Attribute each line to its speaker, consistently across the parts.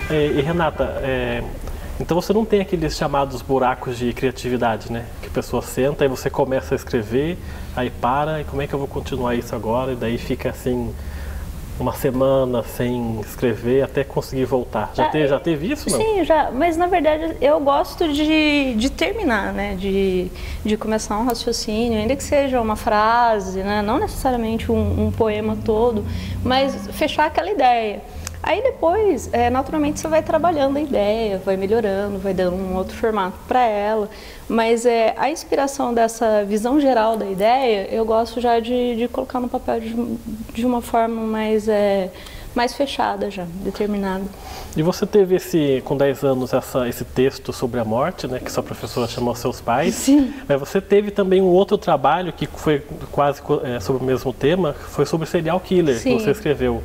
Speaker 1: E Renata, então você não tem aqueles chamados buracos de criatividade, né? Que a pessoa senta e você começa a escrever, aí para, e como é que eu vou continuar isso agora? E daí fica assim, uma semana sem escrever até conseguir voltar. Já teve isso, não?
Speaker 2: Sim, já. Mas na verdade eu gosto de terminar, né? De começar um raciocínio, ainda que seja uma frase, né? Não necessariamente um poema todo, mas fechar aquela ideia. Aí depois, naturalmente, você vai trabalhando a ideia, vai melhorando, vai dando um outro formato para ela. Mas a inspiração dessa visão geral da ideia, eu gosto já de colocar no papel de uma forma mais fechada já, determinada.
Speaker 1: E você teve com 10 anos esse texto sobre a morte, né, que sua professora chamou seus pais.
Speaker 2: Sim.
Speaker 1: Mas você teve também um outro trabalho que foi quase sobre o mesmo tema, foi sobre serial killer. Sim. Que você escreveu.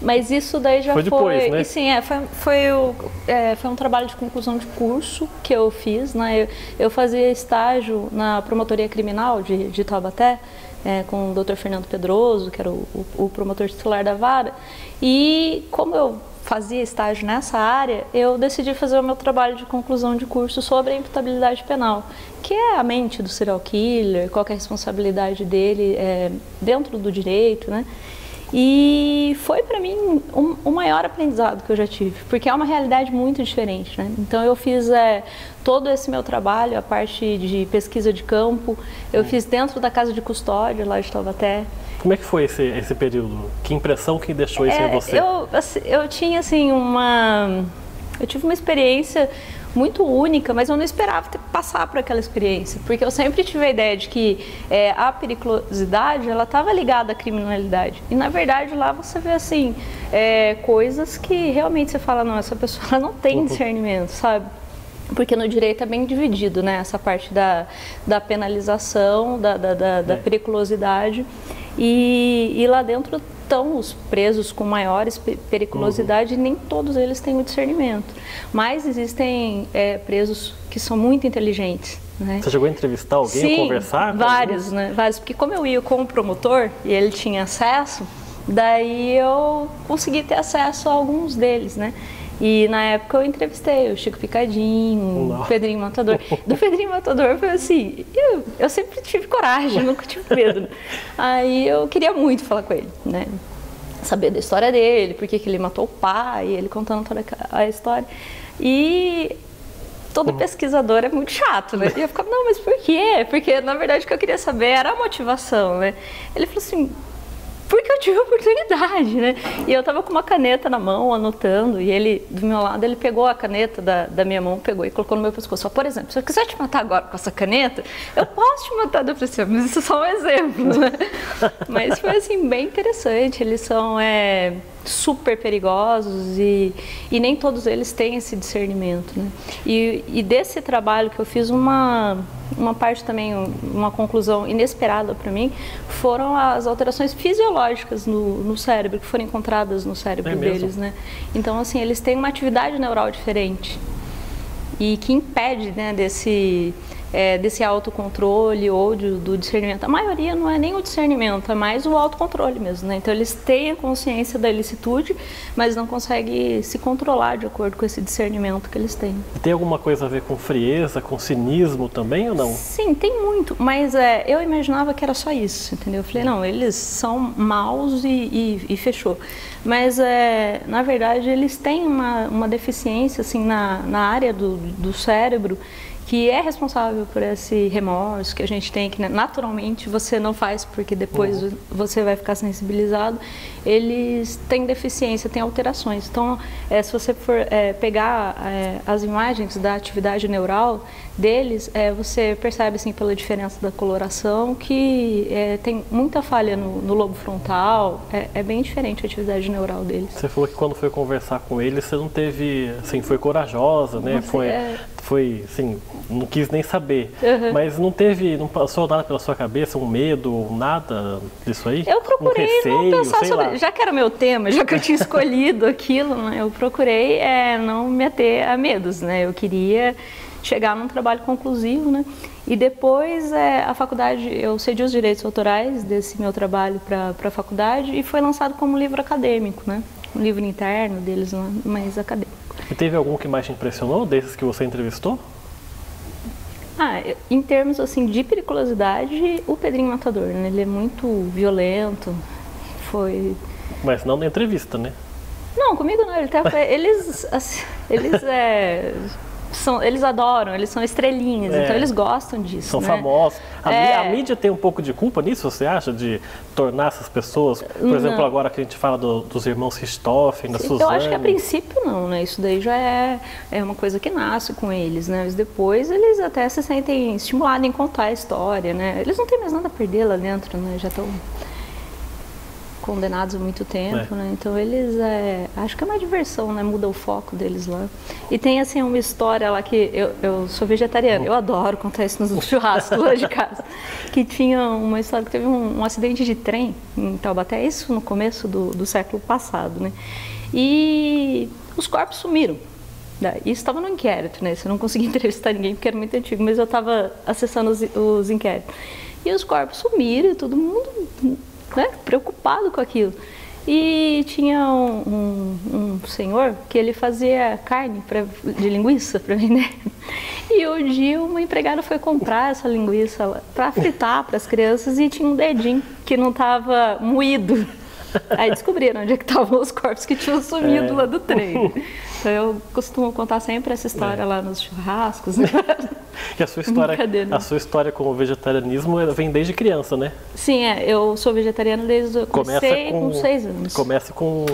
Speaker 2: Mas isso daí já
Speaker 1: foi depois, né?
Speaker 2: E sim, foi um trabalho de conclusão de curso que eu fiz, né? Eu fazia estágio na Promotoria Criminal de Taubaté, com o Dr. Fernando Pedroso, que era o promotor titular da vara. E como eu fazia estágio nessa área, eu decidi fazer o meu trabalho de conclusão de curso sobre a imputabilidade penal, que é a mente do serial killer, qual que é a responsabilidade dele dentro do direito, né? E foi para mim o maior aprendizado que eu já tive, porque é uma realidade muito diferente, né? Então eu fiz todo esse meu trabalho, a parte de pesquisa de campo, eu fiz dentro da casa de custódia lá de Taubaté.
Speaker 1: Como é que foi esse período? Que impressão que deixou isso em você?
Speaker 2: Eu tinha assim eu tive uma experiência muito única, mas eu não esperava passar por aquela experiência, porque eu sempre tive a ideia de que a periculosidade, ela estava ligada à criminalidade, e na verdade lá você vê assim, coisas que realmente você fala, não, essa pessoa ela não tem discernimento, sabe? Porque no direito é bem dividido, né, essa parte da penalização, da periculosidade, e lá dentro estão os presos com maiores periculosidade e nem todos eles têm o discernimento. Mas existem presos que são muito inteligentes. Né?
Speaker 1: Você chegou a entrevistar alguém,
Speaker 2: Sim,
Speaker 1: conversar?
Speaker 2: Vários, né? Vários, porque como eu ia com o promotor e ele tinha acesso, daí eu consegui ter acesso a alguns deles, né? E na época eu entrevistei o Chico Picadinho, o Pedrinho Matador. Do Pedrinho Matador foi assim, eu sempre tive coragem, nunca tive medo. Aí eu queria muito falar com ele, né? Saber da história dele, por que ele matou o pai, ele contando toda a história. E todo pesquisador é muito chato, né? E eu ficava, não, mas por quê? Porque na verdade o que eu queria saber era a motivação, né? Ele falou assim, porque eu tive a oportunidade, né? E eu tava com uma caneta na mão, anotando, e ele, do meu lado, ele pegou a caneta da minha mão, pegou e colocou no meu pescoço. Por exemplo, se eu quiser te matar agora com essa caneta, eu posso te matar. Eu falei assim, mas isso é só um exemplo, né? Mas foi, assim, bem interessante. Eles são super perigosos e nem todos eles têm esse discernimento, né? E desse trabalho que eu fiz, uma parte também, uma conclusão inesperada para mim, foram as alterações fisiológicas no cérebro, que foram encontradas no cérebro deles, né? Então, assim, eles têm uma atividade neural diferente e que impede, né, desse autocontrole ou do discernimento. A maioria não é nem o discernimento, é mais o autocontrole mesmo, né? Então eles têm a consciência da ilicitude, mas não conseguem se controlar de acordo com esse discernimento que eles têm.
Speaker 1: Tem alguma coisa a ver com frieza, com cinismo também ou não?
Speaker 2: Sim, tem muito, mas eu imaginava que era só isso, entendeu? Eu falei, não, eles são maus e fechou. Mas, na verdade, eles têm uma deficiência assim, na área do cérebro, que é responsável por esse remorso que a gente tem, que naturalmente você não faz porque depois você vai ficar sensibilizado. Eles têm deficiência, têm alterações. Então, se você for pegar as imagens da atividade neural deles, você percebe assim, pela diferença da coloração que tem muita falha no lobo frontal, é bem diferente a atividade neural deles.
Speaker 1: Você falou que quando foi conversar com eles, você não teve, assim, foi corajosa, né? Foi, assim, não quis nem saber, mas não passou nada pela sua cabeça, um medo, nada disso aí?
Speaker 2: Eu procurei
Speaker 1: um receio,
Speaker 2: não pensar sobre,
Speaker 1: lá.
Speaker 2: Já que era meu tema, já que eu tinha escolhido aquilo, né, eu procurei não me ater a medos, né, eu queria chegar num trabalho conclusivo, né, e depois a faculdade, eu cedi os direitos autorais desse meu trabalho para a faculdade e foi lançado como livro acadêmico, né, um livro interno deles, mais acadêmico.
Speaker 1: E teve algum que mais te impressionou, desses que você entrevistou?
Speaker 2: Em termos assim de periculosidade, o Pedrinho Matador, né? Ele é muito violento,
Speaker 1: Mas não na entrevista, né?
Speaker 2: Não, comigo não, eles adoram, eles são estrelinhas, então eles gostam disso.
Speaker 1: São
Speaker 2: né?
Speaker 1: famosos. A mídia tem um pouco de culpa nisso, você acha? De tornar essas pessoas, por exemplo, agora que a gente fala dos irmãos Richthofen, da Suzane.
Speaker 2: Eu acho que a princípio não, né? Isso daí já é uma coisa que nasce com eles, né? Mas depois eles até se sentem estimulados em contar a história, né? Eles não têm mais nada a perder lá dentro, né? Já estão condenados há muito tempo, né? Então eles, acho que é uma diversão, né? Muda o foco deles lá. E tem assim uma história lá que eu sou vegetariana, eu adoro contar isso nos churrascos lá de casa, que tinha uma história que teve um acidente de trem em Taubaté, isso no começo do século passado, né? E os corpos sumiram. Isso estava no inquérito, né? Eu não consegui entrevistar ninguém porque era muito antigo, mas eu estava acessando os inquéritos. E os corpos sumiram e todo mundo, né, preocupado com aquilo. E tinha um senhor que ele fazia carne de linguiça para vender. E um dia uma empregada foi comprar essa linguiça para fritar para as crianças e tinha um dedinho que não estava moído. Aí descobriram onde é que estavam os corpos que tinham sumido lá do trem. Então eu costumo contar sempre essa história lá nos churrascos. Né?
Speaker 1: E a sua história com o vegetarianismo vem desde criança, né?
Speaker 2: Sim, eu sou vegetariana desde eu comecei com 6 anos.
Speaker 1: Começa com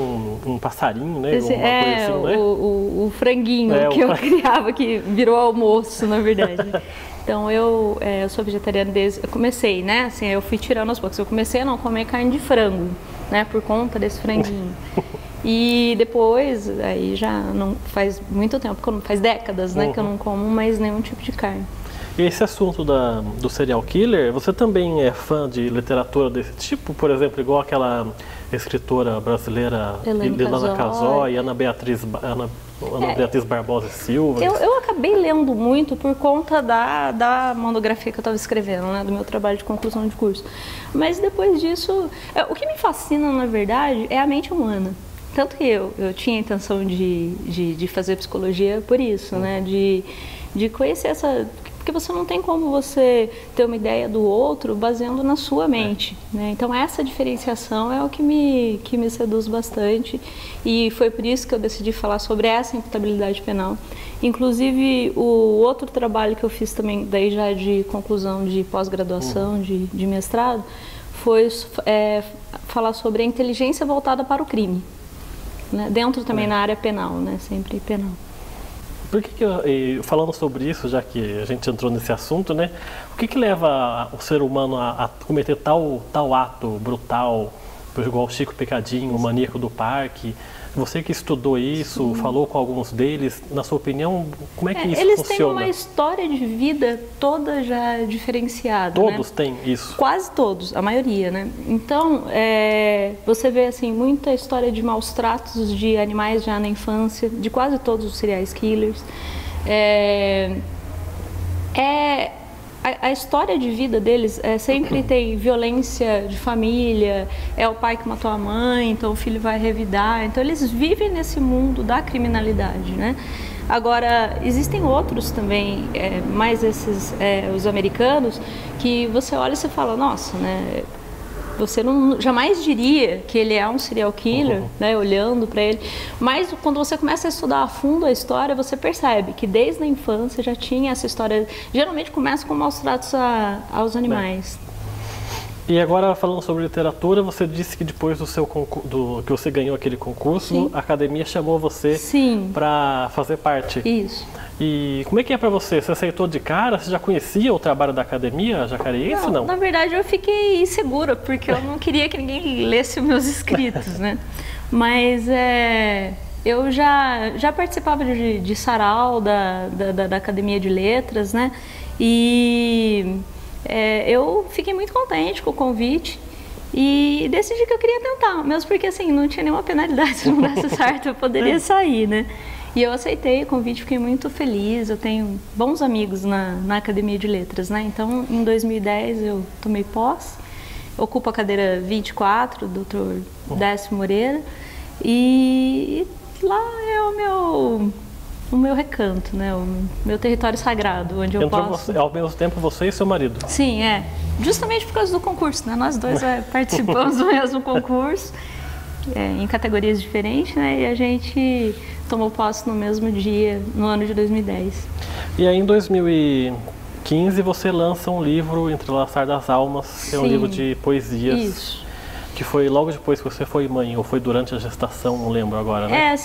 Speaker 1: um passarinho, né? Coisa assim, né?
Speaker 2: O franguinho que eu criava, que virou almoço, na verdade. Então eu sou vegetariana desde... Eu comecei, né? Assim, eu fui tirando aos poucos. Eu comecei a não comer carne de frango, né? Por conta desse franguinho. E depois, aí já não faz muito tempo, faz décadas, né, que eu não como mais nenhum tipo de carne.
Speaker 1: E esse assunto do serial killer, você também é fã de literatura desse tipo? Por exemplo, igual aquela escritora brasileira Ilana Casoy e Ana Beatriz Barbosa Silva?
Speaker 2: Eu acabei lendo muito por conta da monografia que eu estava escrevendo, né, do meu trabalho de conclusão de curso. Mas depois disso, o que me fascina, na verdade, é a mente humana. Tanto que eu tinha a intenção de fazer psicologia por isso, né? De conhecer essa... Porque você não tem como você ter uma ideia do outro baseando na sua mente, né? Então essa diferenciação é o que me seduz bastante e foi por isso que eu decidi falar sobre essa imputabilidade penal. Inclusive o outro trabalho que eu fiz também, daí já de conclusão de pós-graduação, de mestrado, foi falar sobre a inteligência voltada para o crime. Né? Dentro também na área penal, né? Sempre penal.
Speaker 1: Por que falando sobre isso, já que a gente entrou nesse assunto, né? O que leva o ser humano a cometer tal ato brutal, igual o Chico Picadinho, o maníaco do parque? Você que estudou isso, falou com alguns deles, na sua opinião, como é que isso
Speaker 2: eles
Speaker 1: funciona?
Speaker 2: Eles têm uma história de vida toda já diferenciada.
Speaker 1: Todos
Speaker 2: né?
Speaker 1: têm isso?
Speaker 2: Quase todos, a maioria, né? Então, você vê assim, muita história de maus tratos de animais já na infância, de quase todos os serial killers. A história de vida deles sempre tem violência de família, é o pai que matou a mãe, então o filho vai revidar. Então eles vivem nesse mundo da criminalidade, né? Agora, existem outros também, mais esses, os americanos, que você olha e você fala, nossa, né? Você jamais diria que ele é um serial killer, né, olhando para ele. Mas quando você começa a estudar a fundo a história, você percebe que desde a infância já tinha essa história. Geralmente começa com maus tratos aos animais.
Speaker 1: E agora, falando sobre literatura, você disse que depois que você ganhou aquele concurso, a academia chamou você para fazer parte.
Speaker 2: Isso.
Speaker 1: E como é que é para você? Você aceitou de cara? Você já conhecia o trabalho da academia jacareense, não?
Speaker 2: Na verdade, eu fiquei insegura, porque eu não queria que ninguém lesse os meus escritos, né? Mas eu já participava de sarau da Academia de Letras, né? E eu fiquei muito contente com o convite e decidi que eu queria tentar, mesmo porque assim, não tinha nenhuma penalidade, se não desse certo eu poderia sair, né? E eu aceitei o convite, fiquei muito feliz, eu tenho bons amigos na Academia de Letras, né? Então, em 2010 eu tomei posse, ocupo a cadeira 24, Dr. Décio Moreira, e lá é o meu recanto, né? O meu território sagrado, onde eu posso...
Speaker 1: Ao mesmo tempo você e seu marido?
Speaker 2: Sim, justamente por causa do concurso, né? Nós dois participamos do mesmo concurso, em categorias diferentes, né? E a gente tomou posse no mesmo dia, no ano de 2010.
Speaker 1: E aí em 2015 você lança um livro, Entrelaçar das Almas, que é um livro de poesias.
Speaker 2: Isso.
Speaker 1: Que foi logo depois que você foi mãe, ou foi durante a gestação, não lembro agora, né?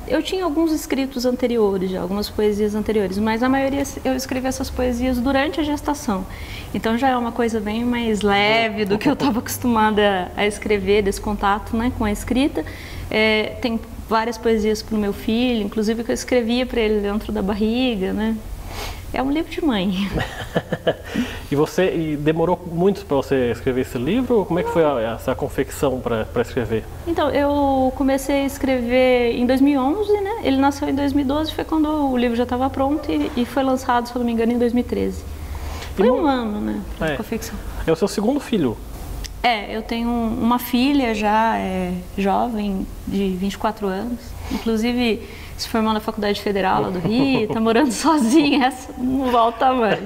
Speaker 2: Eu tinha alguns escritos anteriores, algumas poesias anteriores, mas a maioria eu escrevi essas poesias durante a gestação. Então já é uma coisa bem mais leve do que eu estava acostumada a escrever, desse contato, né, com a escrita. Tem várias poesias para o meu filho, inclusive que eu escrevia para ele dentro da barriga, né? É um livro de mãe.
Speaker 1: E demorou muito para você escrever esse livro? Como é que foi essa confecção para escrever?
Speaker 2: Então, eu comecei a escrever em 2011, né? Ele nasceu em 2012, foi quando o livro já estava pronto e foi lançado, se eu não me engano, em 2013. Foi um ano, né, para confecção.
Speaker 1: É o seu segundo filho?
Speaker 2: Eu tenho uma filha já jovem, de 24 anos. Inclusive, se formou na Faculdade Federal lá do Rio, tá morando sozinha, essa não volta mais.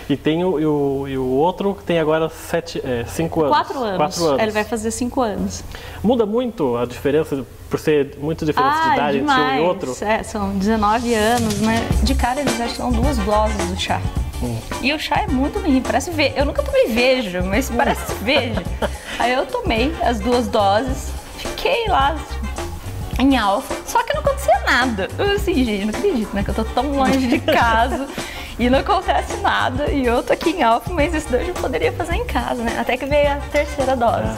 Speaker 1: E tem o outro que tem agora 5 anos.
Speaker 2: 4 anos. Ele vai fazer 5 anos.
Speaker 1: Muda muito a diferença, por ser muito diferença de idade entre um e outro?
Speaker 2: São 19 anos, né? De cara eles já estão 2 doses do chá. E o chá é muito ruim, parece veja. Eu nunca tomei veja, mas parece veja. Aí eu tomei as 2 doses, fiquei lá em Alfa, só que não acontecia nada. Eu assim, gente, não acredito, né? Que eu tô tão longe de casa e não acontece nada. E eu tô aqui em Alfa, mas isso daí eu já poderia fazer em casa, né? Até que veio a 3ª dose.